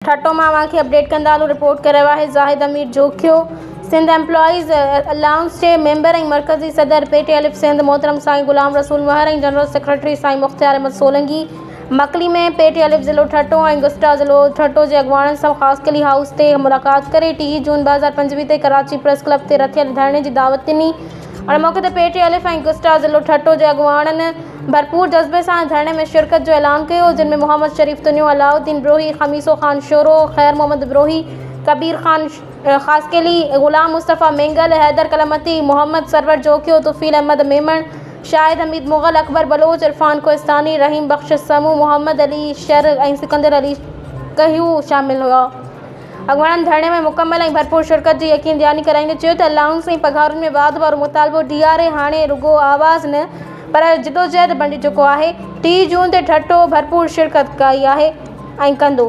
ठट्टो मां खे अपडेट कंदा रिपोर्ट करे रहियो आहे ज़ाहिद अमीर जोखियो। सिंध एम्प्लॉइज़ अलाउंस जे मेंबर ऐं मरकज़ी सदर PTLF सिंध मोहतरम साईं गुलाम रसूल महर ऐं जनरल सेक्रेटरी साईं मुख्तियार अहमद सोलंकी मकली में PTLF ज़िलो ठट्टो ऐं गुस्टा ज़िलो ठट्टो जे अॻुवाणनि सां ख़ासकली हाउस ते मुलाक़ात करे 30 जून 2025 ते कराची प्रेस क्लब ते रथियल धरणे जी दावत ॾिनी। उन मौक़े ते PTLF ऐं गुस्टा ज़िलो ठट्टो जे अॻुवाणनि भरपूर जज़्बे सां धरणे में शिरकत जो ऐलान कयो, जिन में मोहम्मद शरीफ तुनियो, अलाउद्दीन ब्रोही, खमीसो खान शोरो, खैर मोहम्मद ब्रोही, कबीर खान ख़ासकली, गुलाम मुस्तफ़ा मेंगल, हैदर कलमती, मोहम्मद सरवर जोखियो, तुफ़ील अहमद मेमण, शाहिद हमीद मुग़ल, अकबर बलोच, इरफान कोहिस्तानी, रहीम बख्श समू, मोहम्मद अली शर ऐं सिकंदर अली कहियूं शामिल हुआ। अॻुवाणनि धरणे में मुकमल ऐं भरपूर शिरकत जी यकीन ॾियानी कराईंदे चयो त अलाउंस ऐं पघारुनि में वाध वारो मुतालबो DRA हाणे रुगो आवाज़ न पर जिदोजहद बणिजी चुको आहे। 30 जून ते ठट्टो भरपूर शिरकत कई आहे ऐं कंदो।